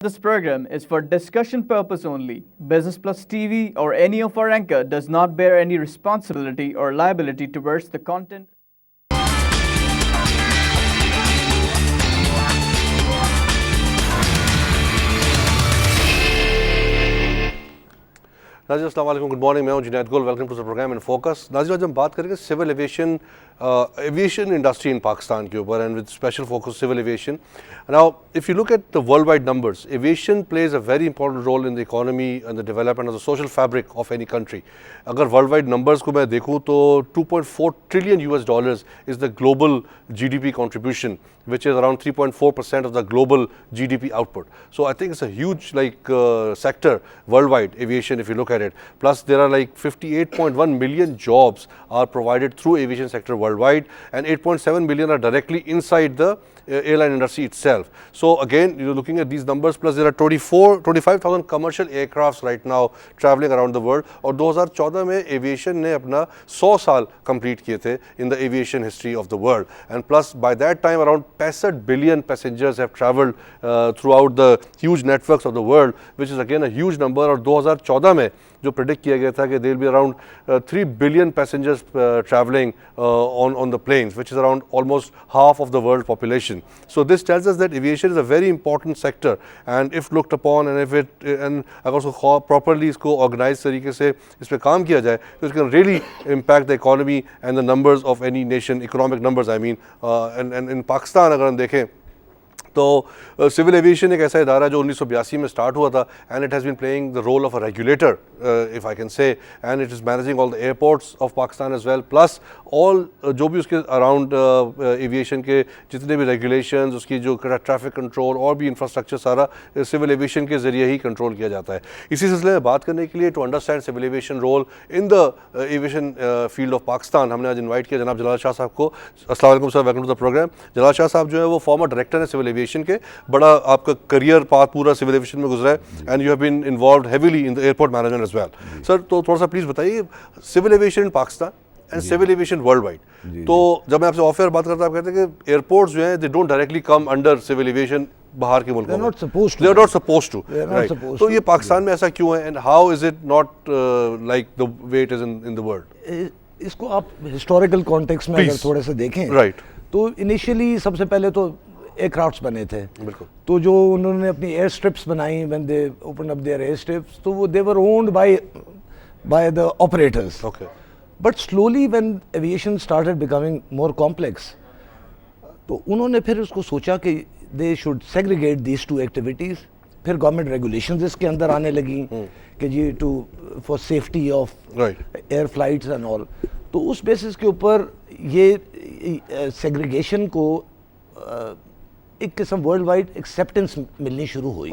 This program is for discussion purpose only. Business Plus TV or any of our anchor does not bear any responsibility or liability towards the content. नाज़रीन अस्सलाम वालेकुम, good morning. मैं हूं Junaid Gul. Welcome to the programme in focus. नाज़रीन आज हम बात करेंगे civil aviation industry in Pakistan के ऊपर and with special focus civil aviation. Now if you look at the worldwide numbers, aviation plays a very important role in the economy and the development of the social fabric of any country. अगर worldwide numbers को मैं देखूँ तो 2.4 trillion US dollars is the global GDP contribution, which is around 3.4% of the global GDP output. So I think it's a huge sector worldwide, aviation, if you look at it. Plus there are like 58.1 million jobs are provided through aviation sector worldwide, and 8.7 million are directly inside the airline industry itself. So again, you're looking at these numbers, plus there are 25,000 commercial aircrafts right now traveling around the world. और 2014 में aviation ने अपना 100 साल complete किए थे in the aviation history of the world. And plus by that time around 65 billion passengers have traveled throughout the huge networks of the world, which is again a huge number. और 2014 में जो predict किया गया था कि there will be around 3 billion passengers traveling on the planes, which is around almost half of the world population. So this tells us that aviation is a very important sector, and if looked upon and अगर उसको properly इसको organized तरीके से इस पे काम किया जाए तो it can really impact the economy and the numbers of any nation, economic numbers I mean. And in Pakistan अगर हम देखें तो सिविल एविएशन एक ऐसा इदारा है जो 1982 में स्टार्ट हुआ था, and it has been playing the role of a regulator if I can say, and it is managing all the airports of Pakistan as well, plus all जो भी उसके अराउंड एविएशन के जितने भी रेगुलेशंस, उसकी जो ट्रैफिक कंट्रोल और भी इंफ्रास्ट्रक्चर सारा सिविल एविएशन के ज़रिए ही कंट्रोल किया जाता है। इसी सिलसिले में बात करने के लिए to understand civil aviation role in the aviation field of Pakistan हमने आज इन्वाइट किया जनाब जलाल शाह साहब को। अस्सलाम वालेकुम sir, welcome to the programme. Jalal Shah साहब जो है वो फॉर्मर डायरेक्टर है सिविल एविएशन के, बड़ा आपका करियर पाथ पूरा सिविल एविएशन में गुजरा है, and you have been involved heavily in the airport management as well. Sir तो थोड़ा सा प्लीज बताइए civil aviation in Pakistan and civil aviation worldwide. तो जब मैं आपसे ऑफ एयर बात करता हूं, आप कहते हैं कि एयरपोर्ट्स जो हैं they don't directly come under civil aviation बाहर के मुल्कों में, they are not supposed to, right? तो ये पाकिस्तान में ऐसा क्यों है, and how is it not like the way it is in the world? इसको आप हिस्टोरिकल कॉन्टेक्स्ट में अगर थोड़े से देखें, राइट, तो इनिशियली सबसे पहले तो एयरक्राफ्ट्स बने थे। बिल्कुल। तो जो उन्होंने अपनी एयर स्ट्रिप्स बनाई, when they open up their airstrips, तो वो they were owned by the operators. Okay. But slowly when aviation started becoming more complex, तो उन्होंने फिर उसको सोचा कि they should segregate these two activities. फिर गवर्नमेंट रेगुलेशंस इसके अंदर आने लगी कि जी for safety of air flights and all. तो उस बेसिस के ऊपर ये सेग्रीगेशन को एक किस्म वर्ल्ड वाइड एक्सेप्टेंस मिलनी शुरू हुई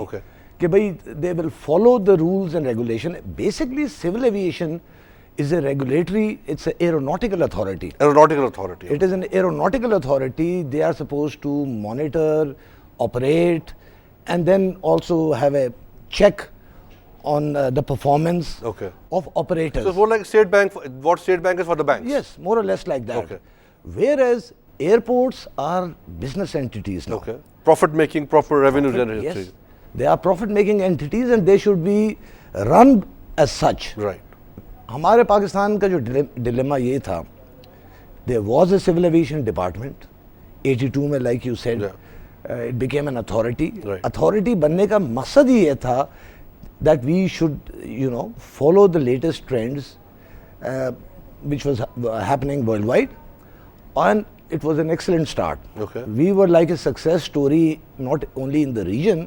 कि भाई they will follow the rules and regulation. Basically civil aviation is a regulatory, it's an aeronautical authority. It is an aeronautical authority. They are supposed to monitor, operate, and then also have a check on the performance of operators. So more like State Bank, what State Bank is for the banks? Yes, more or less like that. Whereas airports are business entities now. Profit making, proper revenue generation. Yes, they are profit making entities and they should be run as such. Right. हमारे पाकिस्तान का जो dilemma ये था, there was a civil aviation department 82 में, like you said it became an authority. Authority बनने का मकसद ही ये था that we should follow the latest trends which was happening worldwide, and it was an excellent start. We were like a success story not only in the region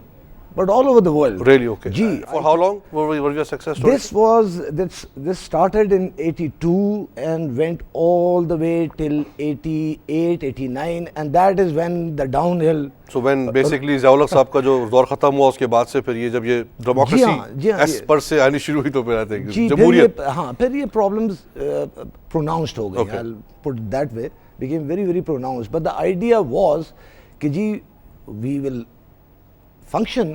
but all over the world. Really? Okay. Gee, for how long were we a success story? This started in 82 and went all the way till 88, 89, and that is when the downhill. So when basically ज़िया-उल-हक साहब का जो दौर खत्म हुआ, उसके बाद से फिर ये जब ये डेमोक्रेसी एस पर से आनी शुरू हुई तो फिर आते हैं जमहूरियत। हाँ, फिर ये प्रॉब्लम्स प्रोनाउंस्ड हो गई। I'll put it that way, became very very pronounced. But the idea was कि जी we will function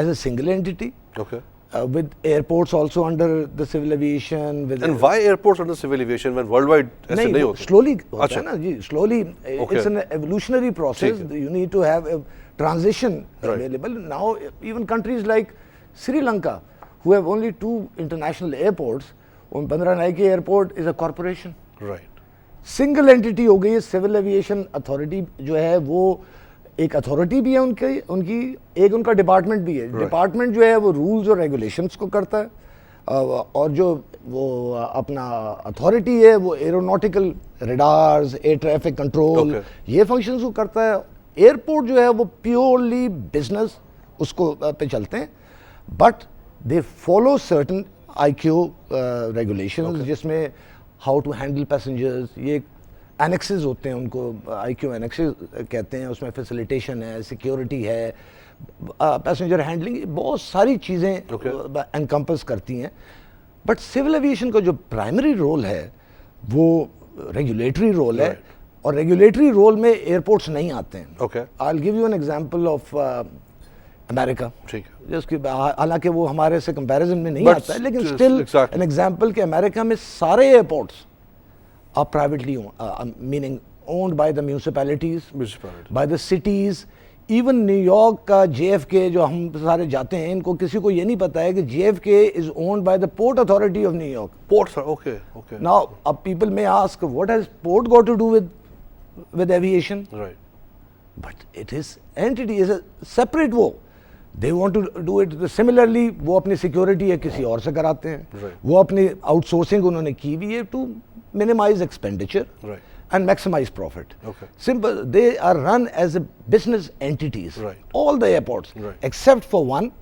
as a single entity, with airports also under the civil aviation. And why airports under civil aviation when worldwide ऐसे नहीं होते? Slowly होता है ना जी, slowly. It's an evolutionary process. You need to have transition available. Now even countries like Sri Lanka, who have only 2 international airports, Bandra airport is a corporation. Right. Single entity हो गई है. Civil aviation authority जो है वो एक authority भी है उनकी एक उनका डिपार्टमेंट भी है. डिपार्टमेंट जो है वो रूल्स और रेगुलेशंस को करता है, और जो वो अपना अथॉरिटी है वो aeronautical radars, air traffic control, ये फंक्शंस को करता है. एयरपोर्ट जो है वो प्योरली बिजनेस उसको पे चलते हैं, but they follow certain IQ regulations, जिसमें हाउ टू हैंडल पैसेंजर्स, ये एनेक्सेस होते हैं, उनको IQ एनेक्सेस कहते हैं. उसमें फैसिलिटेशन है, सिक्योरिटी है, पैसेंजर हैंडलिंग, बहुत सारी चीज़ें एनकम्पस करती हैं. बट सिविल एविएशन का जो प्राइमरी रोल है वो रेगुलेटरी रोल है, और रेगुलेटरी रोल में एयरपोर्ट्स नहीं आते हैं. आई will give you an example of America, जिसकी हालांकि वो हमारे से कंपैरिजन में नहीं आता है, लेकिन स्टिल एन एग्जांपल कि अमेरिका में सारे airports are privately meaning owned by the municipalities, by the cities. Even New York का JFK जो हम सारे जाते हैं, इनको किसी को ये नहीं पता है कि JFK is owned by the port authority of New York. Port, sir, okay. Now अब people may ask what has port got to do with aviation? Right, but it is entity, is a separate. वो they want to do it similarly. वो अपनी security है किसी और से कराते हैं. वो अपनी आउटसोर्सिंग उन्होंने की हुई है to minimise expenditure and maximize profit. Simple. They are run as a business entities. All the airports, except for one,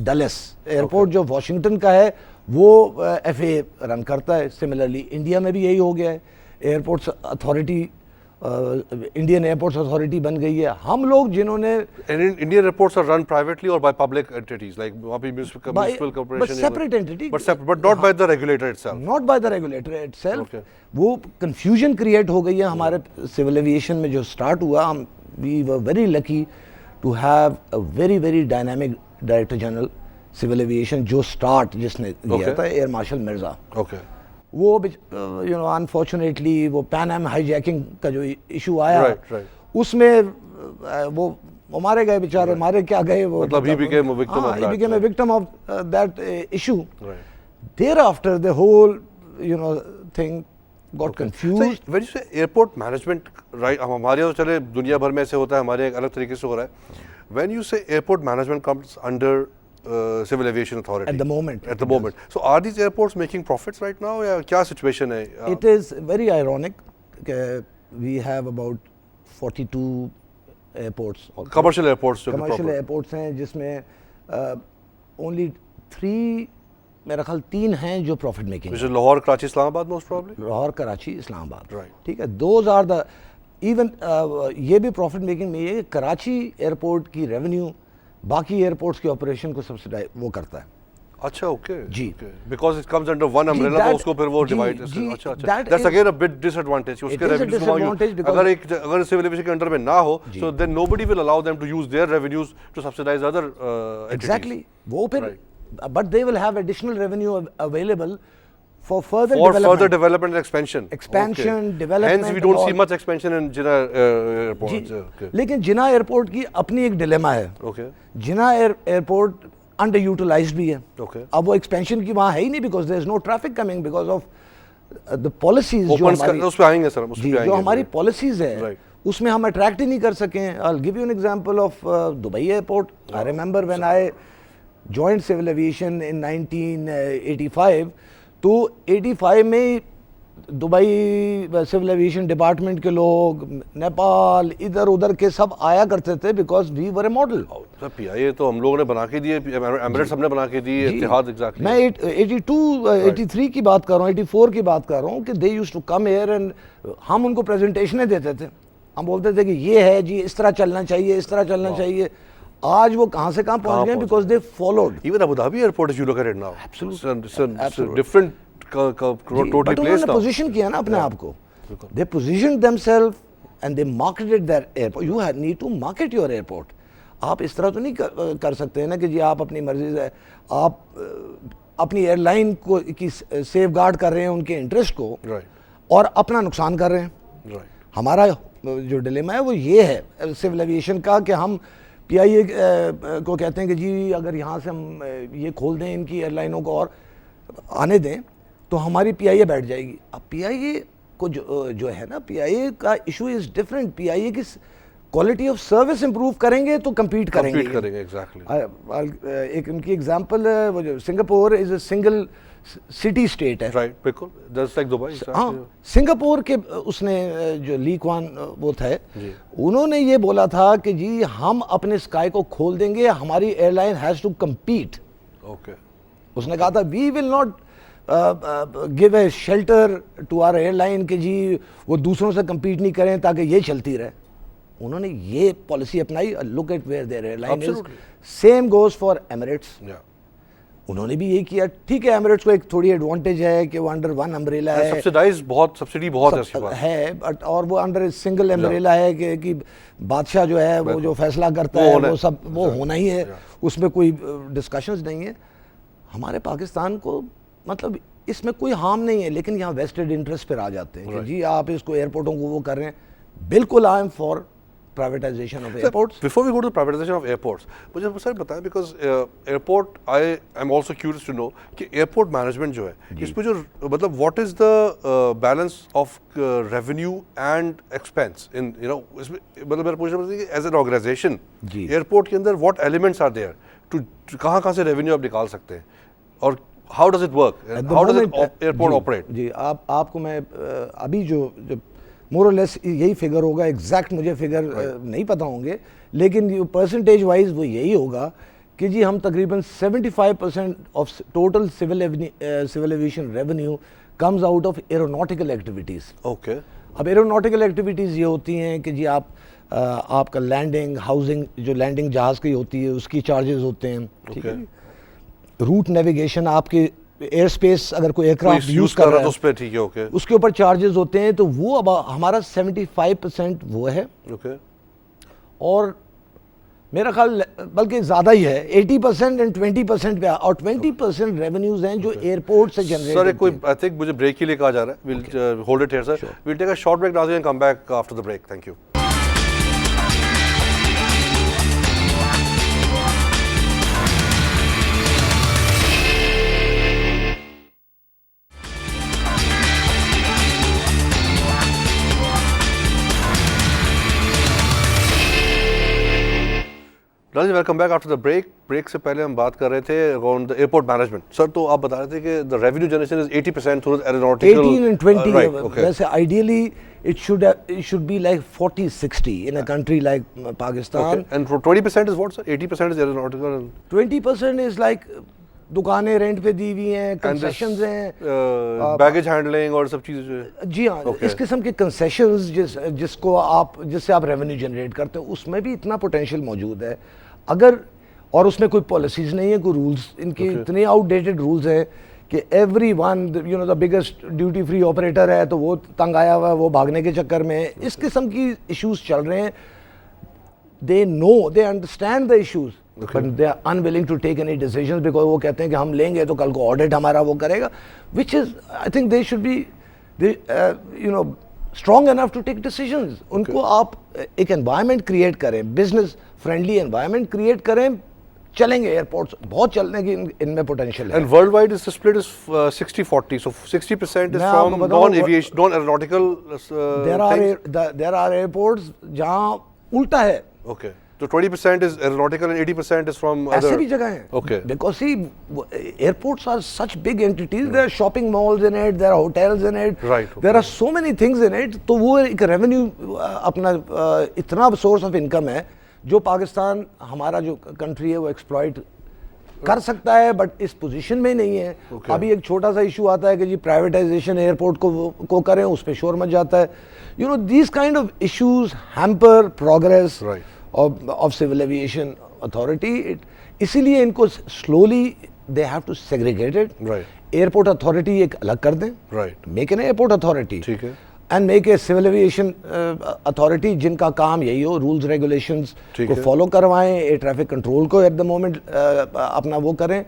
Dulles airport जो वॉशिंगटन का है, वो FAA रन करता है. सिमिलरली इंडिया में भी यही हो गया है. Airports authority Indian airports authority बन गई है. हम लोग जिन्होंने Indian airports are run privately और बाय पब्लिक एंटिटीज लाइक वहां पे municipal corporation, but separate entity, but not by the regulator itself. Not by the regulator itself. वो कंफ्यूजन क्रिएट हो गई है हमारे सिविल एविएशन में जो स्टार्ट हुआ. We were very lucky to have a very very dynamic director general civil aviation जो start जिसने दिया था, एयर मार्शल मिर्जा. वो यू नो अनफॉर्चुनेटली वो पैन एम हाईजैकिंग का जो इशू आया, उसमें वो मारे गए बेचारे. मारे क्या गए, वो मतलब he became a victim of that issue. Thereafter the whole thing got confused. So when you say airport management, right, हमारे यहाँ तो चले दुनिया भर में ऐसे होता है, हमारे एक अलग तरीके से हो रहा है. When you say airport management comes under civil aviation authority at the moment, so are these airports making profits right now, या क्या situation है? It is very ironic. We have about 42 airports, commercial airports हैं, जिसमें only 3, मेरा ख्याल 3 हैं जो profit making. which is Lahore, Karachi, Islamabad most probably. Lahore, Karachi, Islamabad. Right. ठीक है. Those are the even ये भी प्रॉफिट मेकिंग में ये कराची एयरपोर्ट की रेवेन्यू बाकी एयरपोर्ट्स के ऑपरेशन को सब्सिडाइज वो करता है. अच्छा, ओके जी, because it comes under one umbrella, तो उसको फिर वो डिवाइड. अच्छा, that's again a bit disadvantage. उसके रेवेन्यूज को अगर सिविल एविएशन के अंडर में ना हो, so then nobody will allow them to use their revenues to subsidise other entities. Exactly. वो फिर but they will have additional revenue available for further development and expansion. Development. Hence we don't see much expansion in Jinnah airport. लेकिन जिन्ना airport की अपनी एक dilemma है. जिन्ना airport under utilised भी है. अब वो एक्सपेंशन की वहाँ है ही नहीं, because there is no traffic coming because of the policies जो हमारी पॉलिसीज है, उसमें हम अट्रैक्ट ही नहीं कर सके. I will give you an example of Dubai airport. I remember when I joined civil aviation in 1985, तो 85 में दुबई सिविल एविएशन डिपार्टमेंट के लोग, नेपाल, इधर उधर के सब आया करते थे, because we were a model. PIA तो हम लोगों ने बना के दिए, एमिरेट्स हमने बना के दिए, इत्तेहाद. एग्जैक्टली. मैं 83 की बात कर रहा हूँ, 84 की बात कर रहा हूँ कि they used to come here and हम उनको प्रेजेंटेशनें देते थे. हम बोलते थे कि ये है जी, इस तरह चलना चाहिए, इस तरह चलना चाहिए. आज वो कहां से कहां पहुंच गए, because they followed. Even Abu Dhabi airport, if you look at it now, it's different totally place now. Position किया ना अपने आप को. They positioned themselves and they marketed their airport. You need to market your airport. आप इस तरह तो नहीं कर सकते हैं ना कि जी आप अपनी मर्जी से आप अपनी एयरलाइन को की सेफगार्ड कर रहे हैं उनके इंटरेस्ट को, और अपना नुकसान कर रहे हैं. हमारा जो डिलेमा है वो ये है सिविल एविएशन का कि हम पीआईए को कहते हैं कि जी अगर यहाँ से हम ये खोल दें इनकी एयरलाइनों को और आने दें तो हमारी पीआईए बैठ जाएगी। अब पीआईए को जो है ना, पीआईए का इशू इज़ डिफरेंट। पीआईए की क्वालिटी ऑफ सर्विस इंप्रूव करेंगे तो compete करेंगे exactly। एक उनकी एग्जांपल है वो जो Singapore is a single city state है, राइट, बिल्कुल जस्ट लाइक दुबई। हाँ, सिंगापुर के उसने जो ली क्वान वो थे, उन्होंने ये बोला था कि जी हम अपने स्काई को खोल देंगे, हमारी airline has to compete। Okay, उसने कहा था we will not give a shelter to our airline कि जी वो दूसरों से compete नहीं करें ताकि ये चलती रहे। उन्होंने ये पॉलिसी अपनाई। Look at where their airline is. Same goes for Emirates. उन्होंने भी यही किया। ठीक है, एमिरेट्स को एक थोड़ी एडवांटेज है कि वो अंडर वन अम्ब्रेला है, सब्सिडी बहुत है, बट और वो अंडर सिंगल अम्ब्रेला है कि बादशाह जो है वो जो फैसला करता है वो सब वो होना ही है, उसमें कोई डिस्कशंस नहीं है। हमारे पाकिस्तान को मतलब इसमें कोई हार्म नहीं है, लेकिन यहाँ वेस्टेड इंटरेस्ट पर आ जाते हैं कि जी आप इसको एयरपोर्टों को वो कर रहे हैं। बिल्कुल I am for privatization of airports. Before we go to the privatization of airports, मुझे सर बताएं, because airport I am also curious to know कि airport management जो है इसमें जो मतलब what is the balance of revenue and expense in इसमें मतलब मेरा पूछना है कि as an organization airport के अंदर what elements are there to कहाँ से revenue आप निकाल सकते हैं और how does it work? How does airport operate? जी आपको मैं अभी जो मोर और लेस यही फिगर होगा, एग्जैक्ट मुझे फिगर नहीं पता होंगे, लेकिन परसेंटेज वाइज वो यही होगा कि जी हम तकरीबन 75% of total civil aviation revenue comes out of aeronautical activities. Okay, अब एरोनॉटिकल एक्टिविटीज़ ये होती हैं कि जी आपका लैंडिंग, हाउसिंग, जो लैंडिंग जहाज़ की होती है उसकी चार्जेस होते हैं, ठीक है। रूट नेविगेशन, आपके एयर स्पेस अगर कोई एयरक्राफ्ट यूज कर रहा है उस पे, ठीक है, ओके, उसके ऊपर चार्जेस होते हैं, तो वो अब हमारा 75% वो है। ओके, और मेरा ख्याल बल्कि ज़्यादा ही है, 80% एंड 20% पे, और 20% रेवेन्यूज हैं जो एयरपोर्ट से जनरेट। सर कोई आई थिंक मुझे ब्रेक के लिए कहा जा रहा है, will hold it here sir, will take a short break now and come back after the break. Thank you. Welcome back after the break. Break से पहले हम बात कर रहे थे around the airport management. Sir तो आप बता रहे थे कि the revenue generation is 80% through aeronautical, 18 and 20, right, okay. वैसे ideally it should be like 40-60 in a country like Pakistan. Okay. And 20% is what, sir? 80% is aeronautical and 20% is like दुकानें rent पे दी हुई हैं, कंसेशंस हैं, baggage handling और सब चीज़ें। जी हाँ, इस किस्म के कंसेशंस जिससे आप रेवेन्यू जनरेट करते हो, उसमें भी इतना पोटेंशियल मौजूद है अगर, और उसमें कोई पॉलिसीज़ नहीं है, कोई रूल्स इनके इतने आउटडेटेड रूल्स हैं कि every one the biggest duty free operator है तो वो तंग आया हुआ है, वो भागने के चक्कर में इस किस्म की इश्यूज चल रहे हैं। They understand the issues but they are unwilling to take any decisions, because वो कहते हैं कि हम लेंगे तो कल को ऑडिट हमारा वो करेगा, which is I think they should be strong enough to take decisions. उनको आप एक एनवायरनमेंट क्रिएट करें, बिजनेस फ्रेंडली एनवायरनमेंट क्रिएट करें, चलेंगे एयरपोर्ट्स, बहुत चलने की इनमें पोटेंशियल है। And worldwide is the split is 60-40, so 60% is from non-aviation, non-aeronautical there are airports जहाँ उल्टा है। Okay, so 20% is aeronautical and 80% is from other. ऐसे भी जगह हैं। Okay. Because see, airports are such big entities. There are shopping malls in it, there are hotels in it. Right. Okay. There are so many things in it. तो वो एक revenue अपना इतना source of income है जो पाकिस्तान हमारा जो country है वो एक्सप्लॉइट कर सकता है, बट इस पोजीशन में नहीं है। Okay. अभी एक छोटा सा इशू आता है कि जी प्राइवेटाइजेशन एयरपोर्ट को करें, उस पर शोर मच जाता है। You know these kind of issues hamper progress of civil aviation authority. इसीलिए इनको slowly they have to segregate it. Airport authority एक अलग कर दें, मेक एन एयरपोर्ट अथॉरिटी, ठीक है, and make a civil aviation authority जिनका काम यही हो, रूल्स रेगुलेशंस को फॉलो करवाएं, एयर ट्रैफिक कंट्रोल को एट द मोमेंट अपना वो करें,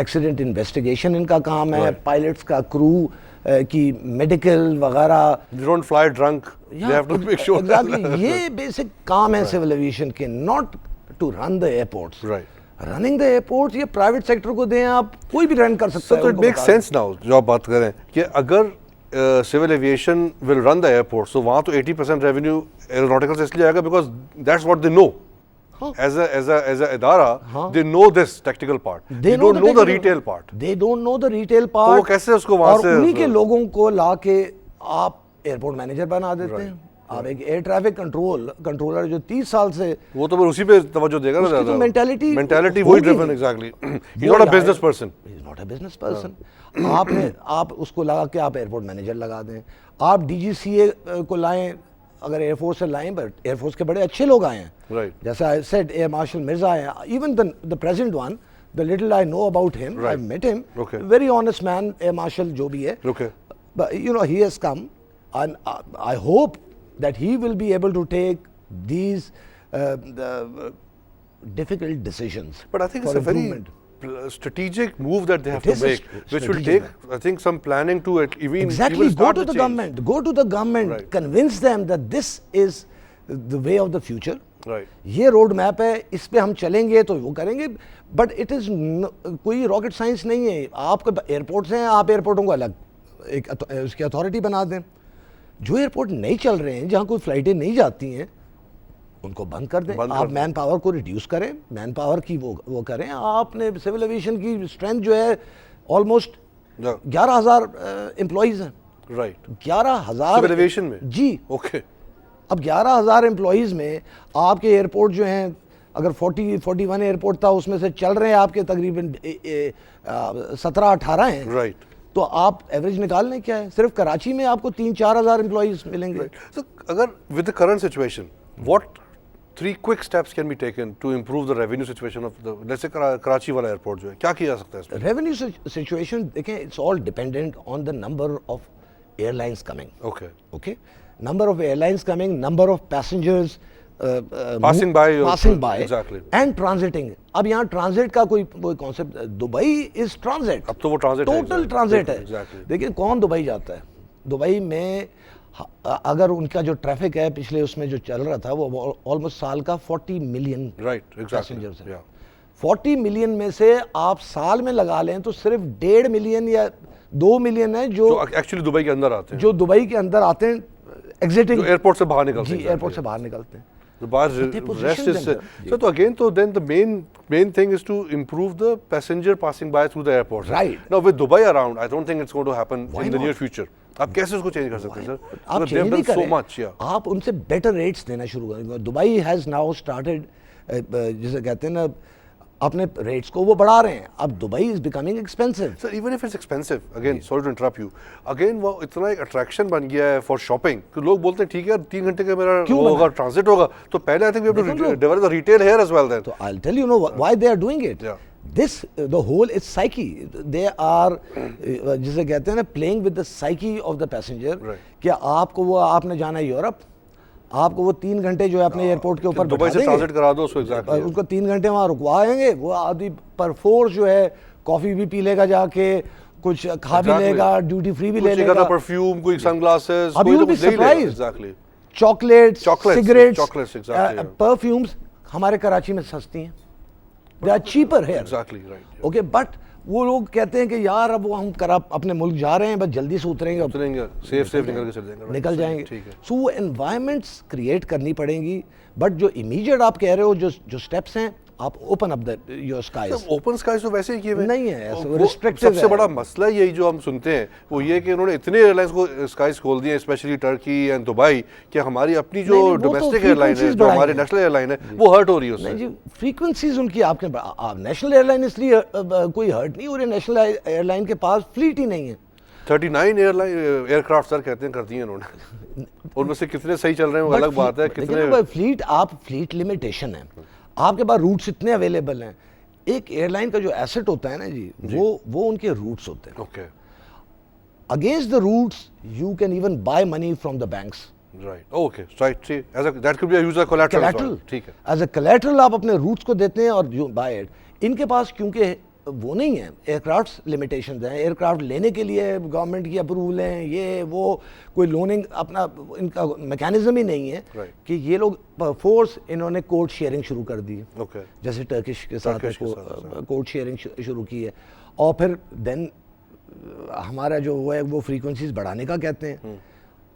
एक्सीडेंट इन्वेस्टिगेशन इनका काम है, पायलट्स का क्रू की मेडिकल वगैरह, don't fly drunk, they have to make sure, exactly, ये बेसिक काम है सिविल एविएशन के, not to run the airports. Right. Running the airports ये प्राइवेट सेक्टर को दें, आप कोई भी रन कर सकता है. So it makes sense now जो आप बात करें कि अगर civil aviation will run the airport, so वहाँ तो 80% रेवेन्यू एरोनॉटिकल से इसलिए आएगा because that's what they know. As a idara, they know this technical part. They don't know the retail part. They don't know the retail part. तो वो कैसे उसको वहाँ से? और उन्हीं के लोगों को लाके आप एयरपोर्ट मैनेजर बना देते हैं. आप एक एयर ट्रैफिक कंट्रोलर जो 30 साल से, वो तो उसी पे तवज्जो देगा ना ज़्यादा. मेंटालिटी वही driven. Exactly. He is not a business person. He is not a business person. आप उसको लगा के आप एयरपोर्ट मैनेजर लगा दें. आप डीजीसीए को लाएं, अगर एयरफोर्स से लाएं, बट एयरफोर्स के बड़े अच्छे लोग आए हैं. Right. जैसे I said air marshal Mirza आए. Even the present one, the little I know about him, I met him, very honest man, air marshal जो भी है. But you know, he has come, and I hope that he will be able to take these difficult decisions. But I think for it's a very strategic move that they have to make, which will take, I think, some planning to it. Even go to the government. Go to the government. Right. Convince them that this is the way of the future. Right. ये road map है, इस पे हम चलेंगे तो वो करेंगे. But it is कोई रॉकेट साइंस नहीं है. आपके एयरपोर्ट्स हैं, आप एयरपोर्टों को अलग एक उसकी अथॉरिटी बना दें. जो एयरपोर्ट नहीं चल रहे हैं, जहाँ कोई फ्लाइटें नहीं जाती हैं, उनको बंद कर दें. आप मैन पावर को रिड्यूस करें, मैन पावर की वो करें. आपने सिविल एविएशन की स्ट्रेंथ जो है ऑलमोस्ट 11,000 एम्प्लॉइज हैं. राइट. 11,000 सिविल एविएशन में जी. ओके. अब 11,000 एम्प्लॉइज़ में आपके एयरपोर्ट जो हैं, अगर 41 एयरपोर्ट था, उसमें से चल रहे हैं आपके तकरीबन 17-18 हैं. राइट. तो आप एवरेज निकाल लें क्या है. सिर्फ कराची में आपको 3-4 हज़ार एम्प्लॉइज मिलेंगे. So, अगर with the current situation, what 3 quick steps can be taken to improve the revenue situation of the, जैसे कराची वाला एयरपोर्ट जो है, क्या किया जा सकता है इसमें? रेवेन्यू सिचुएशन देखें, it's all dependent on the number of airlines coming. Okay. number of airlines coming, number of passengers passing by exactly. and transiting. अब यहाँ ट्रांजिट का कोई कॉन्सेप्ट, दुबई इज ट्रांजिट. अब तो वो ट्रांजिट, टोटल ट्रांजिट है. देखिए कौन दुबई जाता है. दुबई में अगर उनका जो ट्रैफिक है पिछले उसमें जो चल रहा था, वो ऑलमोस्ट साल का 40 मिलियन पैसेंजर्स है. 40 मिलियन में से आप साल में लगा लें तो सिर्फ 1.5 मिलियन या 2 मिलियन है जो एक्चुअली दुबई के अंदर आते हैं, जो दुबई के अंदर आते हैं एग्जिटिंग, एयरपोर्ट से बाहर निकलते हैं. एयरपोर्ट से बाहर निकलते हैं. The rest is so again. So then the main thing is to improve the passenger passing by through the airport. Right. Now with Dubai around, I don't think it's going to happen in the near future. आप कैसे उसको change कर सकते हैं sir? आप change नहीं करें, आप उनसे बेटर रेट्स देना शुरू करेंगे. दुबई हैज नाउ स्टार्टेड, जिसे कहते हैं ना, अपने रेट्स को वो बढ़ा रहे हैं. अब Dubai is becoming expensive. Sir even if it's expensive, again sorry to interrupt you, again वो इतना एक अट्रैक्शन बन गया है फॉर शॉपिंग कि लोग बोलते हैं ठीक है 3 घंटे का मेरा होगा, ट्रांजिट होगा, तो पहले I think we have to develop the retail here as well then. तो I will tell you know why they are doing it. This the whole is psyche. They are जिसे कहते हैं ना, playing with the psyche of the passenger. क्या आपको वो, आपने जाना है यूरोप, आपको वो 3 घंटे जो है अपने एयरपोर्ट के ऊपर दुबई से ट्रांजिट करा दो उसको. एग्जैक्टली. उसको 3 घंटे वहाँ रुकवाएंगे. वो आदमी पर फोर्स जो है कॉफी भी पी लेगा, जाके कुछ खा भी लेगा, ड्यूटी फ्री भी ले लेगा, परफ्यूम, कोई सनग्लासेस, अभी वो भी surprise. Exactly. Chocolates, cigarettes, perfumes हमारे कराची में सस्ती हैं. They are cheaper here. Exactly right. Okay, but वो लोग कहते हैं कि यार अब वो हम अपने मुल्क जा रहे हैं, बस जल्दी से उतरेंगे, सेफ निकल के चल जाएंगे, निकल जाएंगे. सो वो एनवायरमेंट्स क्रिएट करनी पड़ेंगी. बट जो इमीडिएट आप कह रहे हो, जो स्टेप्स हैं, आप open up your skies. Open skies तो वैसे ही किए नहीं है, रिस्ट्रिक्टिव. सबसे बड़ा मसला यही जो हम सुनते हैं वो ये कि उन्होंने इतने एयरलाइंस को स्काइज खोल दिए, स्पेशली टर्की एंड दुबई, कि हमारी अपनी जो डोमेस्टिक एयरलाइन है, जो हमारी नेशनल एयरलाइन है, वो हर्ट हो रही है उससे. नहीं जी, फ्रीक्वेंसीज उनकी आपके नेशनल एयरलाइन इसलिए कोई हर्ट नहीं हो रही. नेशनल एयरलाइन के पास फ्लीट ही नहीं है. 39 एयरक्राफ्ट सर कहते हैं कर दिए उन्होंने. उनमें से कितने सही चल रहे हैं वो अलग बात है. कितने फ्लीट, आप फ्लीट लिमिटेशन है, आपके पास रूट्स इतने अवेलेबल हैं. एक एयरलाइन का जो एसेट होता है ना जी, वो उनके रूट्स होते हैं. Okay. Against the routes you can even buy money from the banks. Right. Okay. Right. That could be used as collateral. ठीक है. एज अ कोलैटरल आप अपने रूट्स को देते हैं और यू बाय इट. इनके पास क्योंकि वो नहीं है, एयरक्राफ्ट लिमिटेशंस हैं, एयरक्राफ्ट लेने के लिए गवर्नमेंट की अप्रूवल हैं, ये वो कोई लोनिंग अपना इनका मैकेनिज्म ही नहीं है कि ये लोग फोर्स इन्होंने कोड शेयरिंग शुरू कर दी है, जैसे टर्किश के साथ कोड शेयरिंग शुरू की है, और फिर देन हमारा जो वो है वो फ्रीक्वेंसीज बढ़ाने का कहते हैं,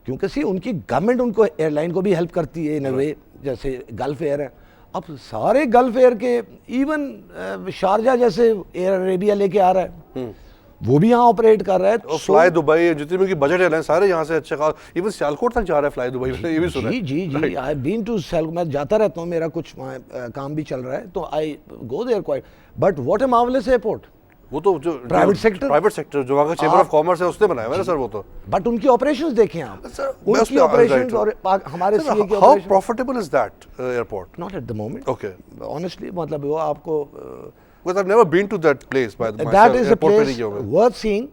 क्योंकि सी उनकी गवर्नमेंट उनको एयरलाइन को भी हेल्प करती है इन अ वे, जैसे गल्फ एयर है। अब सारे गल्फ एयर के इवन शारजा जैसे एयर अरेबिया लेके आ रहा है, वो भी यहाँ ऑपरेट कर रहा है। और फ्लाई दुबई जितनी भी उनकी बजट एयरलाइन सारे यहाँ से अच्छे खास, इवन सियालकोट तक जा रहा है फ्लाई दुबई में, ये भी सुना है। जी आई बीन टू सियालकोट, मैं जाता रहता हूँ, मेरा कुछ वहाँ काम भी चल रहा है, तो I go there quite, but what a marvellous airport. वो तो जो प्राइवेट सेक्टर जो वहाँ का चेंबर ऑफ कॉमर्स है उसने बनाया है ना सर वो तो। बट उनकी ऑपरेशंस देखें आप, उनकी ऑपरेशंस और हमारे सीए की how profitable is that airport? Not at the moment, okay, honestly, मतलब वो आपको because I've never been to that place by the that is a place worth seeing,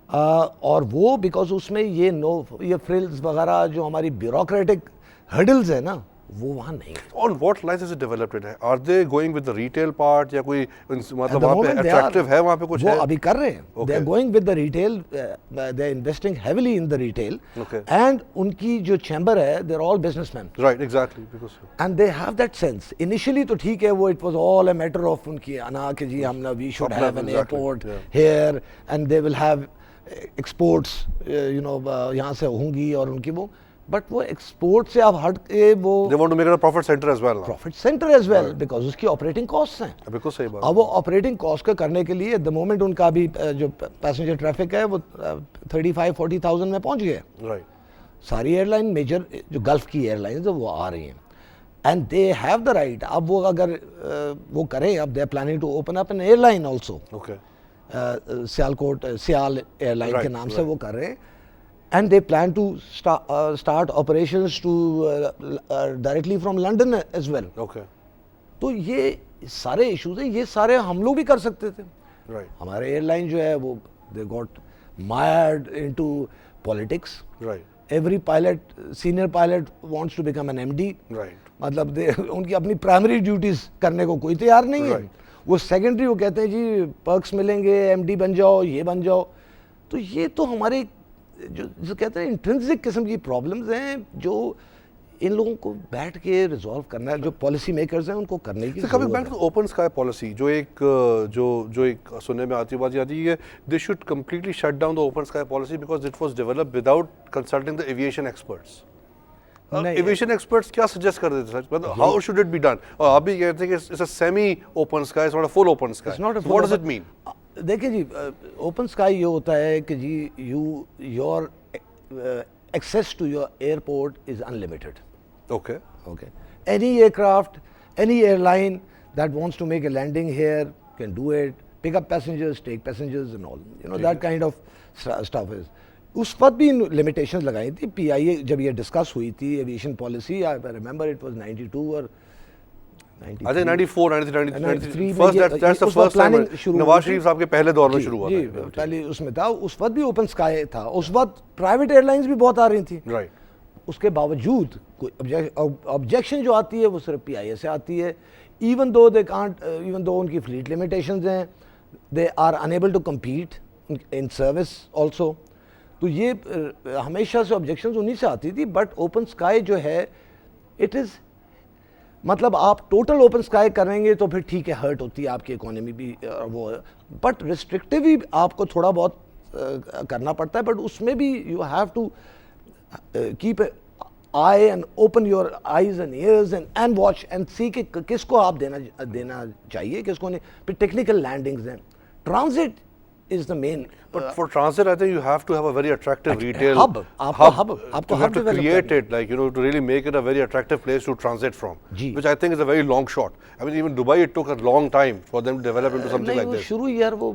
और वो बिकॉज उसमें ये फ्रिल्स वगैरह जो हमारी ब्यूरोक्रेटिक हर्डल्स है ना, वो वहाँ नहीं है। On what lines is it developed? Are they going with the retail part या कोई मतलब वहाँ पे attractive है, वहाँ पे कुछ वो है? अभी कर रहे हैं, they are going with the retail, they are investing heavily in the retail, and उनकी जो चैम्बर है, they are all businessmen. Right, exactly, because and they have that sense. Initially तो ठीक है, वो it was all a matter of उनकी अना कि जी हमने we should have an airport here and they will have exports, यहाँ से होंगी और उनकी वो, बट वो एक्सपोर्ट से आप हट के वो they want to make it a profit center as well, profit center as well, because उसकी ऑपरेटिंग कॉस्ट हैं। बिल्कुल सही बात। अब वो ऑपरेटिंग कॉस्ट का करने के लिए द मोमेंट उनका भी जो पैसेंजर ट्रैफिक है वो 35-40,000 में पहुंच गया। राइट, सारी एयरलाइन मेजर जो गल्फ की एयरलाइंस है वो आ रही हैं, and they have the right. अब वो अगर वो करें, अब they are planning to open up an airline also, Sialkot Sial airline के नाम से वो कर रहे हैं, and they plan to start operations to directly from London as well. Okay. तो ये सारे इश्यूज हैं, ये सारे हम लोग भी कर सकते थे। Right. हमारे एयरलाइन जो है वो they got mired into politics. Right. Every pilot, senior pilot wants to become an MD. Right. मतलब उनकी अपनी प्राइमरी ड्यूटीज करने को कोई तैयार नहीं है। वो सेकेंडरी वो कहते हैं जी पर्क्स मिलेंगे, MD बन जाओ, ये बन जाओ। तो ये तो हमारे जो कहते हैं इंट्रिंसिक किस्म की प्रॉब्लम्स हैं, जो इन लोगों को बैठ के रिजॉल्व करना है, जो पॉलिसी मेकर्स हैं उनको करने की coming back to open sky policy, जो एक सुनने में आती बात आती है, they should completely shut down the open sky policy because it was developed without consulting the aviation experts. Aviation experts क्या सजेस्ट कर देते हैं, मतलब how should it be done? और आप भी कहते हैं कि it's a semi open sky, it's not a full open sky, what does it mean? देखिए जी, ओपन स्काई ये होता है कि जी your access to your airport is unlimited. Okay, any aircraft, any airline that wants to make a landing here can do it, pick up passengers, take passengers and all, that kind of stuff is. उस वक्त भी limitations लगाई थी, PIA जब ये discuss हुई थी aviation policy, I remember it was 92 और I think 94, 93 first that's the first time Nawaz Sharif साहब के पहले दौर में शुरू हुआ था। पहले उसमें था, उस वक्त भी ओपन स्काई था, उस वक्त प्राइवेट एयरलाइंस भी बहुत आ रही थी। राइट। उसके बावजूद कोई ऑब्जेक्शन जो आती है वो सिर्फ PIA से आती है, इवन दो उनकी फ्लीट लिमिटेशंस हैं, they are unable to compete in service also. तो ये हमेशा से ऑब्जेक्शंस उन्हीं से आती थी। बट ओपन स्काई जो है, इट इज़ मतलब आप टोटल ओपन स्काई करेंगे तो फिर ठीक है, हर्ट होती है आपकी इकोनॉमी भी वो, बट रिस्ट्रिक्टिव ही आपको थोड़ा बहुत करना पड़ता है, बट उसमें भी you have to keep eye and open your eyes and ears and watch and see कि किसको आप देना चाहिए, किसको नहीं। फिर टेक्निकल लैंडिंग्स हैं, transit is the main. But for transit, I think you have to have a very attractive retail hub. You have to create it, like, to really make it a very attractive place to transit from, which I think is a very long shot. I mean, even Dubai, it took a long time for them to develop into something like this. शुरू यार वो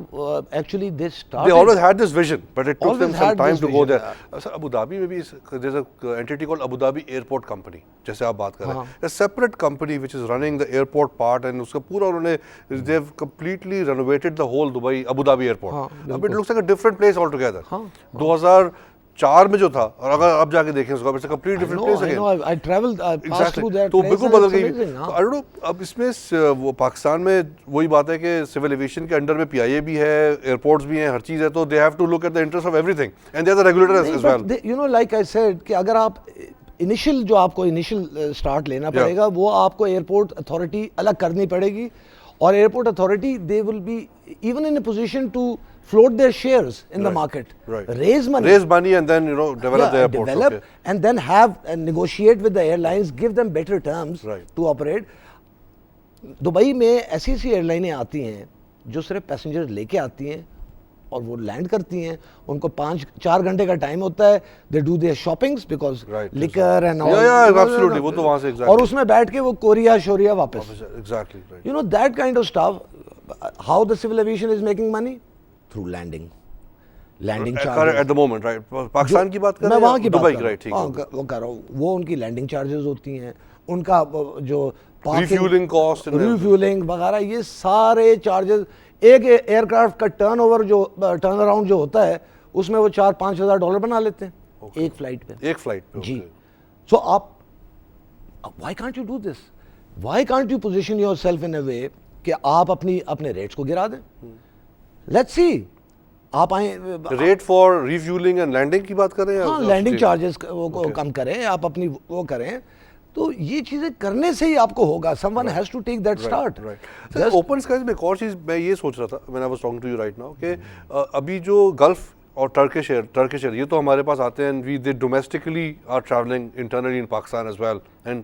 actually they always had this vision, but it took them some time to go there. Sir, Abu Dhabi में भी there's a entity called Abu Dhabi Airport Company, जैसे आप बात कर रहे हैं, a separate company which is running the airport part, and उसका पूरा उन्होंने they've completely renovated the whole Dubai Abu Dhabi airport. It looks like a different place altogether. 2000 2004 में जो था और अगर अब जाके देखें उसको, it's a complete different place again. I traveled, I passed through that तो place बिल्कुल and बदल it's गई। amazing, हाँ। आई डोंट नो, अब इसमें वो पाकिस्तान में वही बात है कि सिविल एविएशन के अंडर में पीआईए भी है, एयरपोर्ट्स भी हैं, हर चीज़ है, तो they have to look at the interest of everything and they are the regulator as well. You know, like I said कि अगर आप इनिशियल जो आपको इनिशियल स्टार्ट लेना पड़ेगा, वो आपको एयरपोर्ट अथॉरिटी अलग करनी पड़ेगी, और airport authority they will be even in a position to float their shares in the market, raise money and then develop the airports, develop and then have and negotiate with the airlines, give them better terms to operate. Dubai में ऐसी एयरलाइनें आती हैं जो सिर्फ passengers लेके आती हैं और वो लैंड करती हैं, उनको 5-4 घंटे का टाइम होता है, they do their shoppings because liquor and all, absolutely, वो तो वहां से और उसमें बैठ के वो कोरिया शोरिया वापस, exactly, you know that kind of stuff. How the civil aviation is making money? Through landing charges at the moment, right? Pakistan की बात कर रहे हैं, मैं वहाँ की बात दुबई की, राइट? ठीक है, वो कर रहा हूँ. वो उनकी लैंडिंग चार्जेस होती हैं, उनका जो रिफ्यूलिंग कॉस्ट, रिफ्यूलिंग वगैरह, ये सारे चार्जेस. एक एयरक्राफ्ट का टर्न अराउंड जो होता है, उसमें वो $4-5 हज़ार बना लेते हैं एक फ्लाइट पे. जी. सो आप, why can't you do this? Why can't you position yourself in a way कि आप अपने रेट्स को गिरा दें? लेट्स सी, आप आए rate for refuelling and landing की बात करें, हाँ, लैंडिंग चार्जेस वो कम करें, आप अपनी वो करें, तो ये चीजें करने से ही आपको होगा. Someone has to take that start. Open skies में एक और चीज मैं ये सोच रहा था, when I was talking to you right now, कि अभी जो गल्फ और टर्किश एयर ये तो हमारे पास आते हैं, and we they domestically are travelling internally in Pakistan as well, and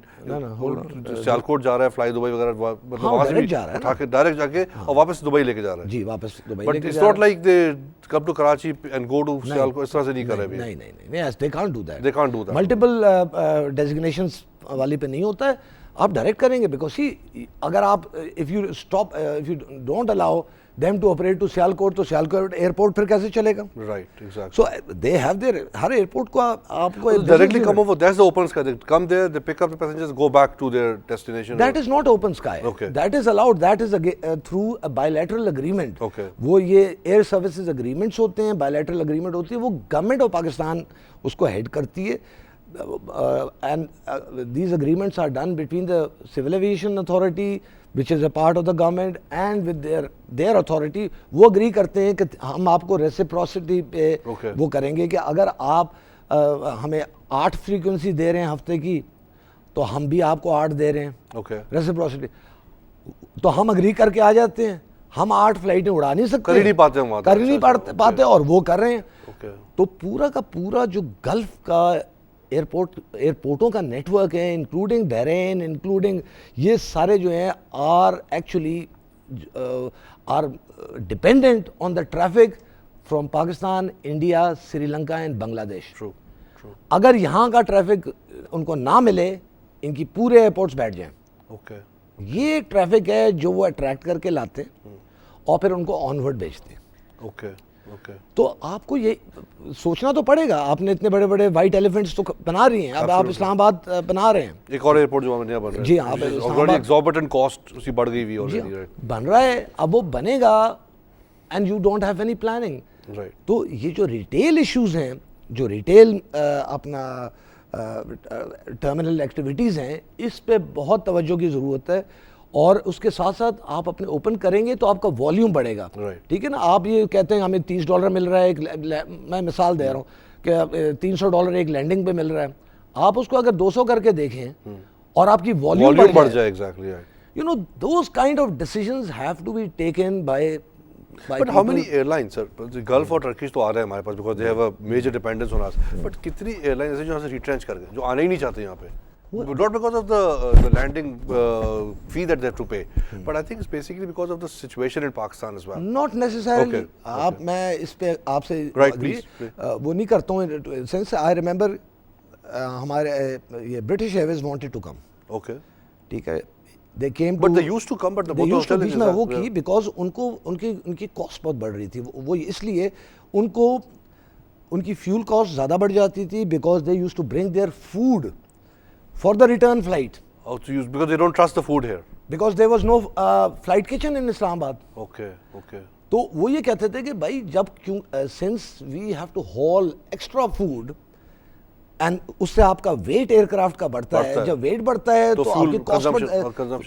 Sialkot जा रहा है फ्लाई दुबई वगैरह, मतलब वहां से भी उठा के डायरेक्ट जाके और वापस दुबई लेके जा रहा है. जी, वापस Dubai. But it's not like they come to Karachi and go to Sialkot, इस तरह से नहीं कर रहे. नहीं, they can't do that. They can't do that. Multiple designations वाली पे नहीं होता है. आप डायरेक्ट करेंगे, बिकॉज सी, अगर आप if you don't allow them to operate to Sialkot, तो सियालकोट एयरपोर्ट फिर कैसे चलेगा? Right, exactly. So they have their, her airport को आपको directly come over. That's the open sky. They come there, they pick up the passengers, go back to their destination. That is not open sky. Okay. That is allowed. That is through a bilateral agreement. Okay. वो ये air services agreements होते हैं, bilateral agreement होती है, वो government of Pakistan उसको head करती है. And these agreements are done between the Civil Aviation Authority, which is a part of the government, and with their authority. वो agree करते हैं कि हम आपको reciprocity पे वो करेंगे कि अगर आप हमें 8 फ्रीक्वेंसी दे रहे हैं हफ्ते की, तो हम भी आपको 8 दे रहे हैं. Reciprocity. तो हम agree करके आ जाते हैं. हम 8 फ्लाइटें उड़ा नहीं सकते, कर ही नहीं पाते, और वो कर रहे हैं. तो पूरा का पूरा जो गल्फ का एयरपोर्टों का नेटवर्क है, इंक्लूडिंग बहरेन, इंक्लूडिंग ये सारे जो हैं, are actually are dependent on the traffic from Pakistan, India, Sri Lanka and Bangladesh. अगर यहाँ का ट्रैफिक उनको ना मिले, इनकी पूरे एयरपोर्ट्स बैठ जाएं. ये ट्रैफिक है जो वो अट्रैक्ट करके लाते हैं और फिर उनको ऑनवर्ड भेजते हैं. तो आपको ये सोचना तो पड़ेगा. आपने इतने बड़े बड़े वाइट एलिफेंट्स तो बना रही हैं, अब आप इस्लामाबाद बना रहे हैं, एक और एयरपोर्ट जो नया बन रहा है. जी, आप ऑलरेडी एग्जॉर्बिटेंट कॉस्ट उसकी बढ़ गई हुई ऑलरेडी, राइट? बन रहा है, अब वो बनेगा, and you don't have any planning, right? तो ये जो रिटेल इश्यूज हैं, जो रिटेल अपना टर्मिनल एक्टिविटीज़ हैं, इस पे बहुत तवज्जो की ज़रूरत है. और उसके साथ साथ आप अपने ओपन करेंगे तो आपका वॉल्यूम बढ़ेगा. ठीक है ना? आप ये कहते हैं हमें $30 मिल रहा है, मैं मिसाल दे रहा हूँ कि $300 एक लैंडिंग पे मिल रहा है. आप उसको अगर 200 करके देखें और आपकी वॉल्यूम बढ़ जाए, exactly, you know, those kind of decisions have to be taken by. But how many airlines, sir? Gulf और टर्किश तो आ रहे हैं हमारे पास, because they have a major dependence on us. But कितनी एयरलाइन ऐसे जो यहाँ से रिट्रेंच कर गए, जो आना ही नहीं चाहते यहाँ पे? Not because of the landing fee that they have to pay, but I think it's basically because of the situation in Pakistan as well. Not necessarily. आप, मैं इस पे आपसे वो नहीं करता हूँ. Since I remember हमारे ये British Airways wanted to come. Okay. ठीक है. They came to, but they used to come, but they used to बीच में वो की because उनकी कॉस्ट बहुत बढ़ रही थी. वो इसलिए उनकी फ्यूल कॉस्ट ज़्यादा बढ़ जाती थी, because they used to bring their food for the return flight. Oh, to use, because they don't trust the food here. Because there was no flight kitchen in Islamabad. Okay okay. तो वो ये कहते थे कि भाई जब क्यों since we have to haul extra food and उससे आपका वेट एयरक्राफ्ट का बढ़ता है. जब वेट बढ़ता है तो आपकी कॉस्ट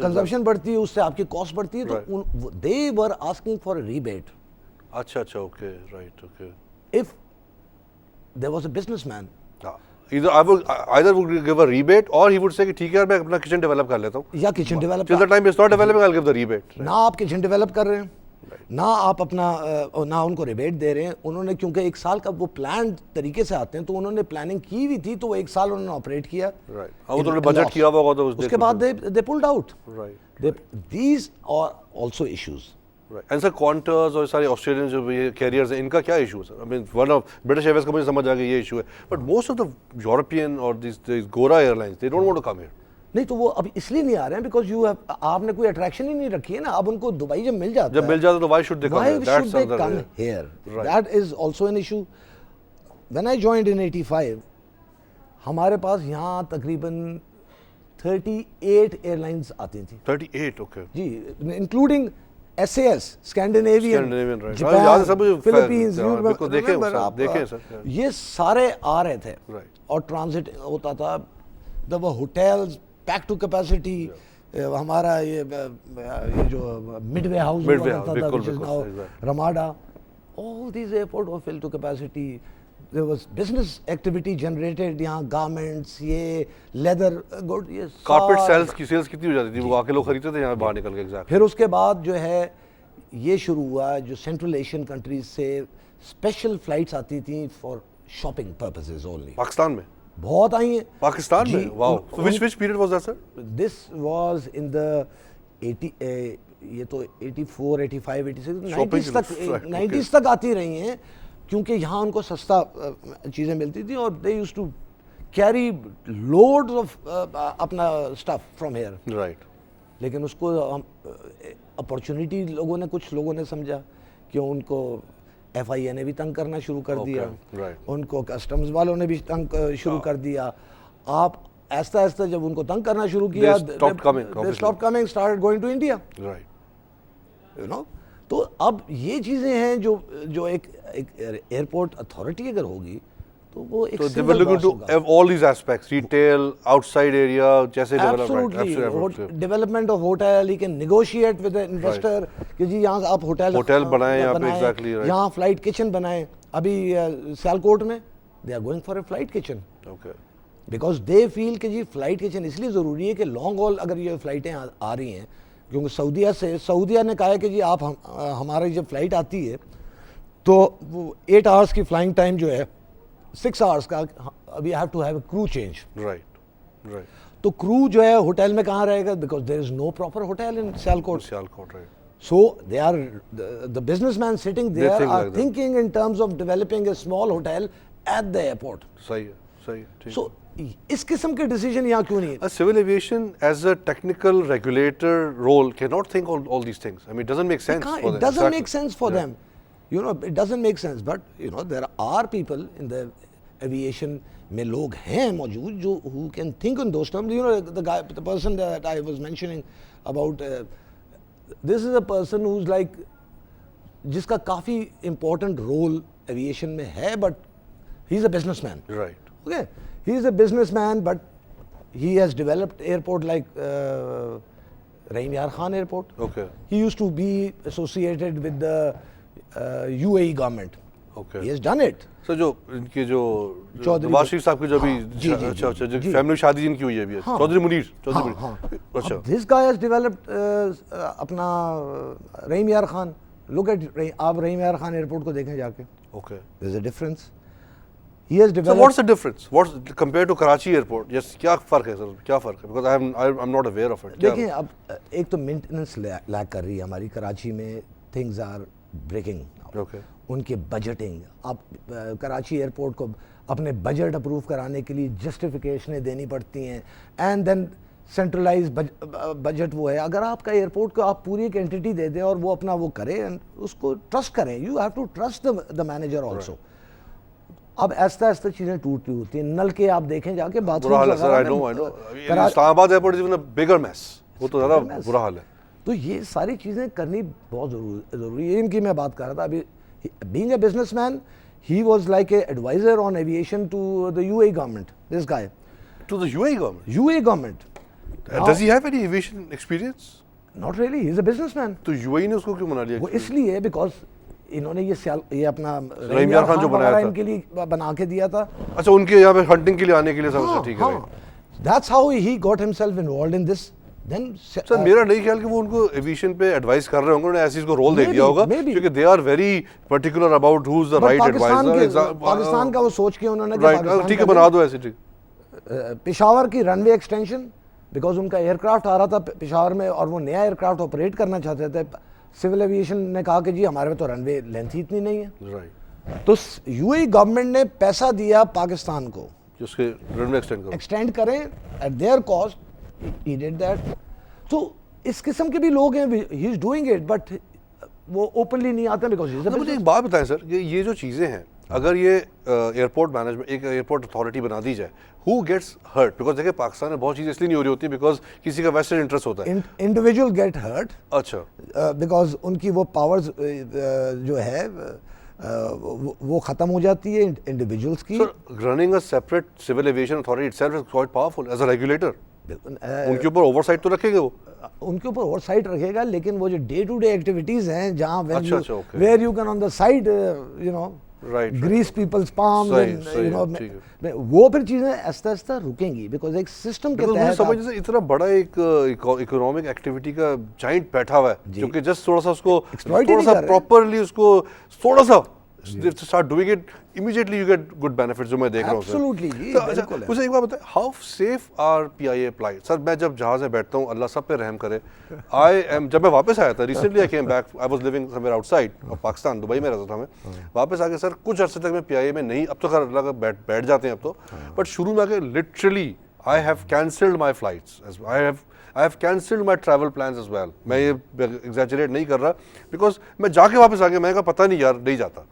कंजम्पशन बढ़ती है, उससे आपकी कॉस्ट बढ़ती है. तो they were asking for a rebate. अच्छा अच्छा. Okay right. Okay. If there was a businessman, either would give a rebate or he would say कि ठीक है यार मैं अपना किचन डेवलप कर लेता हूँ. या kitchen develop till the time it's not developing I'll give the rebate. ना आप किचन डेवलप कर रहे हैं, ना आप अपना ना उनको रिबेट दे रहे हैं. उन्होंने क्योंकि एक साल का वो प्लान तरीके से आते हैं, तो उन्होंने प्लानिंग की हुई थी, तो वो एक साल उन्होंने ऑपरेट किया. राइट. अब उन्होंने बजट किया होगा तो उसके बाद they pulled out. Right. These are also issues. And sir Qantas और सारे ऑस्ट्रेलियन जो ये कैरियर्स हैं इनका क्या इशू है sir? I mean one of British Airways का मुझे समझ आ गया ये इशू है, but most of the European और दिस गोरा airlines they don't want to come here. नहीं तो वो अब इसलिए नहीं आ रहे हैं बिकॉज यू हैव आपने कोई अट्रैक्शन ही नहीं रखी है ना. अब उनको दुबई जब मिल जाता है तो why should they come here? That is also an issue. When I joined in 85 हमारे पास यहाँ तकरीबन 38 एयरलाइंस आती थी. 38. ओके जी, including SAS, Scandinavian, Japan, Philippines, देखे सर. ये सारे आ रहे थे. और ट्रांजिट होता था. The hotels packed to capacity. हमारा ये जो मिडवे हाउस बनता था which is now Ramada, all these airport were filled to capacity. There was business activity generated यहाँ. गारमेंट्स, ये लेदर गुड, ये कारपेट सेल्स कितनी हो जाती थी? वो आके लोग खरीदते थे यहाँ बाहर निकल के. एग्जैक्ट. फिर उसके बाद जो है ये शुरू हुआ जो सेंट्रल एशियन कंट्रीज से स्पेशल फ्लाइट्स आती थी for shopping purposes only. Pakistan में बहुत आई हैं. पाकिस्तान में? Wow. Which period was that sir? This was in the 80 ये तो 84, 85, 86, 90s तक आती रही हैं, क्योंकि यहाँ उनको सस्ता चीज़ें मिलती थी और they used to carry loads of अपना स्टफ फ्रॉम हियर. राइट. लेकिन उसको हम अपॉर्चुनिटी कुछ लोगों ने समझा कि उनको FIA ने भी तंग करना शुरू कर दिया. उनको कस्टम्स वालों ने भी तंग शुरू कर दिया. आप ऐसा ऐसा जब उनको तंग करना शुरू किया, they stopped coming, started going to India. Right. You know? तो अब ये चीज़ें हैं जो एक एयरपोर्ट अथॉरिटी अगर होगी तो वो एक सिंगल बॉस होगा. all these aspects, retail, outside area, जैसे development of hotel. He can negotiate with the investor कि जी यहाँ आप होटल बनाएं, यहाँ पे एग्जैक्टली यहाँ फ्लाइट किचन बनाएं. अभी सियालकोट में they are going for a flight kitchen. Okay. Because they feel कि जी फ्लाइट किचन इसलिए ज़रूरी है कि लॉन्ग हॉल अगर ये फ़्लाइटें आ रही हैं, क्योंकि सऊदीया ने कहा है कि जी आप हमारी जब फ़्लाइट आती है तो वो 8 आवर्स की फ्लाइंग टाइम जो है 6 आवर्स का we have to have a crew change. Right. तो क्रू जो है होटल में कहाँ रहेगा? Because there is no proper hotel in Sialkot. Right. So they are the businessman sitting there are thinking in terms of developing a small hotel at the airport. सही है. सो इस किस्म के डिसीजन यहाँ क्यों नहीं है? Civil aviation as a technical regulator role cannot think all these things. I mean, it doesn't make sense for them. It doesn't make sense for them. You know, it doesn't make sense. But you know, there are people in the aviation में लोग हैं मौजूद जो who can think in those terms. You know, the person that I was mentioning about, this is a person who's like, जिसका काफी important role aviation में है, but he's a businessman. Right. Okay. He is a businessman, but he has developed airport like Rahim Yar Khan Airport. Okay. He used to be associated with the UAE government. Okay. He has done it. So जो इनके जो नवाज शरीफ साहब की जो भी अच्छा family शादी जिनकी हुई है अभी, चौधरी मुनीर. अच्छा. This guy has developed अपना Rahim Yar Khan. Look at आप Rahim Yar Khan Airport को देखें जाके. Okay. There's a difference. He has developed. So what's the difference? What's compared to Karachi airport? Yes, क्या फर्क है सर? क्या फर्क है? Because I'm not aware of it. देखिए अब एक तो मेंटेनेंस लैक कर रही है हमारी कराची में. Things are breaking. Okay. उनके बजटिंग, आप कराची एयरपोर्ट को अपने बजट अप्रूव कराने के लिए जस्टिफिकेशनें देनी पड़ती हैं. एंड देन सेंट्रलाइज बजट वो है. अगर आपका एयरपोर्ट को आप पूरी एक एंटिटी दे दें और वो अपना वो करे एंड उसको ट्रस्ट करें. You have to trust the manager also. अब ऐसा ऐसा चीजें टूटती होती हैं. नल के आप देखें जाके bathroom. Islamabad airport is even a bigger mess. वो तो ज़्यादा बुरा हाल है। तो ये सारी चीज़ें करनी बहुत ज़रूरी है। इनकी मैं बात कर रहा था अभी, being a businessman, he was like a advisor on aviation to the UAE government, this guy. To the UAE government? UAE government. Does he have any aviation experience? Not really, he's a businessman. तो UAE ने उसको क्यों बना लिया? वो इसलिए because इन्होंने ये अपना रहीम यार खान जो बनाया था इनके लिए बना के दिया था। अच्छा, उनके यहाँ पे हंटिंग के लिए आने के लिए सब ठीक है। That's how he got himself involved in this. Then sir मेरा नहीं ख्याल कि वो उनको एविएशन पे एडवाइस कर रहे होंगे, उन्होंने ऐसी इसको रोल दे दिया होगा क्योंकि they are very particular about who is the right adviser. Pakistan का वो सोच के उन्होंने ठीक है बना दो ऐसे, ठीक। पेशावर की रनवे एक्सटेंशन, बिकॉज उनका एयरक्राफ्ट आ रहा था पेशावर में और वो नया एयरक्राफ्ट ऑपरेट करना चाहते थे। सिविल एविएशन ने कहा कि जी हमारे में तो रनवे लेंथ ही इतनी नहीं है, राइट। तो यूएई गवर्नमेंट ने पैसा दिया पाकिस्तान को उसके रनवे एक्सटेंड करें eight there cost, he did that. तो इस किस्म के भी लोग हैं, he is doing it, but वो ओपनली नहीं आते बिकॉज मुझे एक बात बताएं सर, ये जो चीज़ें हैं, अगर ये एयरपोर्ट मैनेजमेंट, एक एयरपोर्ट अथॉरिटी बना दी जाए, हु गेट्स हर्ट? बिकॉज देखिए पाकिस्तान में बहुत चीज़ें इसलिए नहीं हो रही होती बिकॉज किसी का वेस्टेड इंटरेस्ट होता है। इंडिविजुअल गेट हर्ट, अच्छा, बिकॉज उनकी वो पावर्स जो है वो खत्म हो जाती है इंडिविजुअल्स की। Running a separate civil aviation authority itself is quite powerful as a regulator. उनके ऊपर ओवरसाइट तो रखेंगे, वो उनके ऊपर ओवरसाइट रखेगा, लेकिन वो जो डे टू डे एक्टिविटीज हैं जहाँ where you can on the side you know grease people's palms, you know, वो फिर चीजें आस्ता आस्ता रुकेंगी बिकॉज एक सिस्टम के तहत समझ से इतना बड़ा एक इकोनॉमिक एक्टिविटी का जाइंट बैठा हुआ है, क्योंकि जस्ट थोड़ा सा उसको थोड़ा सा प्रॉपरली उसको थोड़ा सा start doing it, immediately you get good benefits, जो मैं देख रहा हूँ। Absolutely जी, बिल्कुल है। मुझे एक बात बताएं, how safe are PIA flights? Sir मैं जब जहाज में बैठता हूँ, अल्लाह सब पे रहम करे, जब मैं वापस आया था, recently I came back, I was living somewhere outside of Pakistan, Dubai में रहता था मैं, वापस आके सर कुछ अर्से तक मैं PIA में नहीं, अब तो खैर अल्लाह का बैठ जाते हैं अब तो, बट शुरू में आके literally I have cancelled my flights, I have cancelled my travel plans as well. मैं ये exaggerate नहीं कर रहा, because मैं जाके वापस आ गया, मैंने कहा पता नहीं यार, नहीं जाता।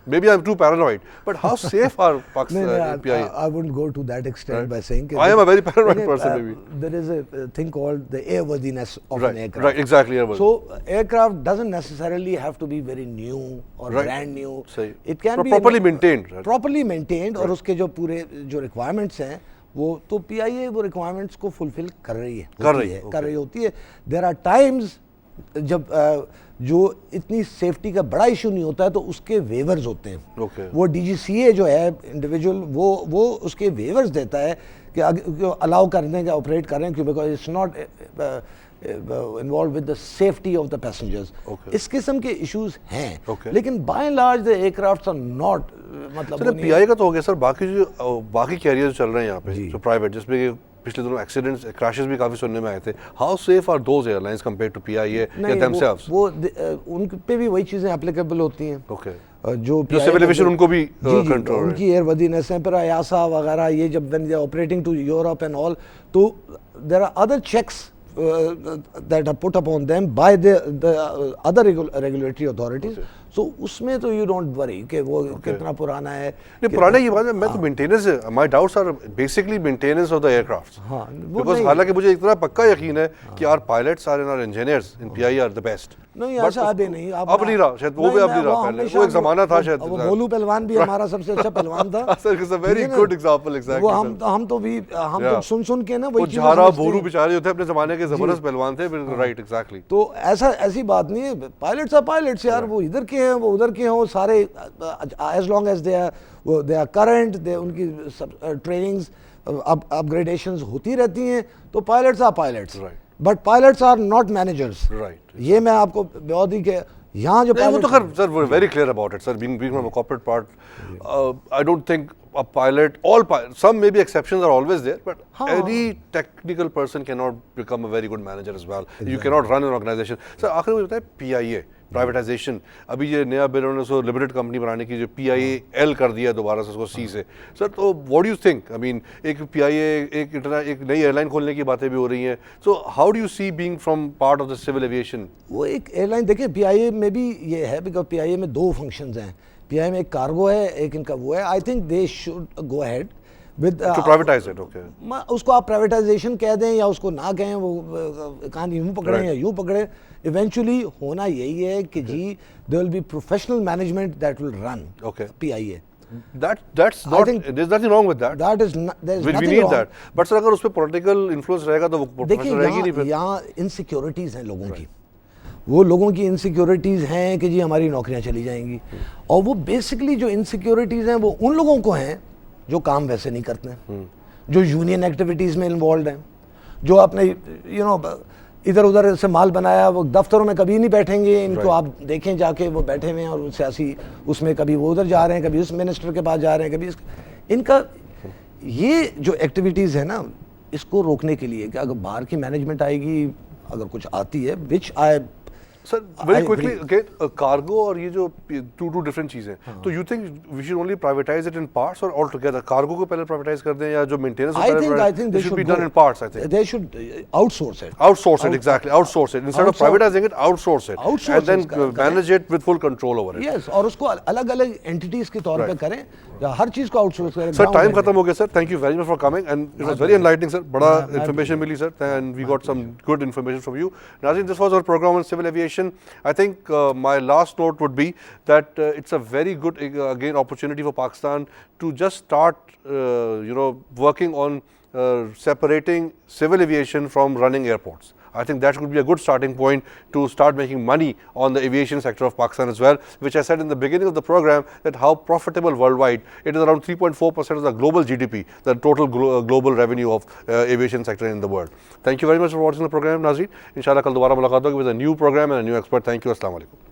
Maybe I'm too paranoid, but how safe are Pakistan PIA? I wouldn't go to that extent by saying. I am a very paranoid person, maybe. There is a thing called the airworthiness of an aircraft. Right, exactly. So aircraft doesn't necessarily have to be very new or brand new. It can be properly maintained. Properly maintained, और उसके जो पूरे जो requirements हैं, वो तो PIA वो requirements को fulfill कर रही होती है। There are times जब जो इतनी सेफ्टी का बड़ा इशू नहीं होता है तो उसके वेवर्स होते हैं। वो DGCA जो है इंडिविजुअल, वो उसके वेवर्स देता है कि अलाउ करने का ऑपरेट करें, क्यों? Because it's not involve with the safety of the passengers. इस किस्म के इश्यूज हैं, लेकिन by and large the aircrafts are not, मतलब PIA का तो हो गया सर, बाकी कैरियर चल रहे हैं यहाँ पे जो प्राइवेट, जिसमें पिछले दिनों एक्सीडेंट्स, क्रैशेस भी काफी सुनने में आए थे। How safe are those airlines compared to PIA या themselves? वो उन पे भी वही चीजें एप्लीकेबल होती हैं। ओके, जो सिविल एविएशन उनको भी कंट्रोल, उनकी एयरवर्दीनेस है, पर आयासा वगैरह ये जब when they are operating to Europe and all, तो there are other checks that are put upon them by the other regulatory authorities. So उसमें तो you don't worry कि वो कितना पुराना है। नहीं पुराना ये बात है, मैं तो मेंटेनेंस है, my doubts are basically maintenance of the aircraft. हाँ, because हालांकि मुझे इतना पक्का यकीन है कि our pilots are and our engineers in PIA are the best. नहीं ऐसा अभी नहीं, अब नहीं रहा, शायद वो भी अब नहीं रहा, पहले वो एक जमाना था शायद। वो बोलू पहलवान भी हमारा सबसे अच्छा पहलवान था। Sir it's a very good example, exactly. वो हम तो सुन के ना वो झारा भोरू बेचारे जो थे अपने जमाने के जबरदस्त पहलवान थे, राइट, एग्जैक्टली। तो ऐसी बात नहीं है, पायलट्स आर पायलट्स यार, वो इधर के हैं वो उधर के हैं, वो सारे as long as they are current, they उनकी ट्रेनिंग्स अपग्रेडेशंस होती रहती हैं, तो pilots are pilots, but pilots are not managers, right. ये मैं आपको बहुत ही के यहाँ जो वो तो खैर sir very clear about it sir, being from a corporate part, I don't think a pilot, all pilots, some maybe exceptions are always there, but any technical person cannot become a very good manager as well. You cannot run an organization. Sir, आखिर में बताए PIA, privatisation, अभी ये नया bill उन्होंने उसको limited company बनाने की जो PIAL कर दिया दोबारा से उसको C से। सर तो what do you think? I mean एक PIA, एक नई एयरलाइन खोलने की बातें भी हो रही हैं, so how do you see being from part of the civil aviation? वो एक एयरलाइन देखिए, PIA में भी ये है, बिकॉज PIA में दो फंक्शंस हैं, PIA में एक कार्गो है, एक इनका वो है। आई think they should go ahead with To privatize it, okay. उसको आप प्राइवेटाइजेशन कह दें या उसको ना कहें, वो कान यूं पकड़ें या यूं पकड़ें, इवेंचुअली होना यही है कि जी there will be professional management that will run PIA. That's not, there's nothing wrong with that. That is there's we nothing need wrong. that. But sir, अगर उस पे political influence रहेगा तो वो देखिए professional रहेगी नहीं फिर. यहाँ इनसिक्योरिटीज़ हैं लोगों की, वो लोगों की इनसिक्योरिटीज़ हैं कि जी हमारी नौकरियाँ चली जाएंगी, और वो बेसिकली जो इनसिक्योरिटीज़ हैं वो उन लोगों को हैं जो काम वैसे नहीं करते हैं, जो यूनियन एक्टिविटीज़ में इन्वॉल्व हैं, जो अपने इधर उधर से माल बनाया, वो दफ्तरों में कभी नहीं बैठेंगे, इनको आप देखें जाके वो बैठे हुए हैं और सियासी उसमें कभी वो उधर जा रहे हैं, कभी उस मिनिस्टर के पास जा रहे हैं, कभी इनका ये जो एक्टिविटीज़ है ना, इसको रोकने के लिए कि अगर बाहर की मैनेजमेंट आएगी, अगर कुछ आती है, विच आई Sir, very quickly, again, cargo और ये जो two different चीजें, तो you think we should only privatize it in parts or altogether? Cargo को पहले privatize कर दें या जो maintenance को पहले I think they should be done in parts, I think. They should outsource it. Outsource it, exactly. Outsource it. Instead of privatizing it, outsource it. And then manage it with full control over it. Yes, और उसको अलग-अलग entities के तौर पे करें, या हर चीज को outsource करें. Sir, time खत्म हो गया sir. Thank you very much for coming and it was very enlightening sir. बड़ा information milli sir and we got some good information from you. Nazreen, this was our program on civil aviation. I think my last note would be that it's a very good again opportunity for Pakistan to just start working on separating civil aviation from running airports. I think that would be a good starting point to start making money on the aviation sector of Pakistan as well, which I said in the beginning of the program that how profitable worldwide. It is around 3.4% of the global GDP, the total global revenue of aviation sector in the world. Thank you very much for watching the program, Nazreen. Inshallah, kal dobara mulaqat hogi with a new program and a new expert. Thank you. Assalamu alaikum.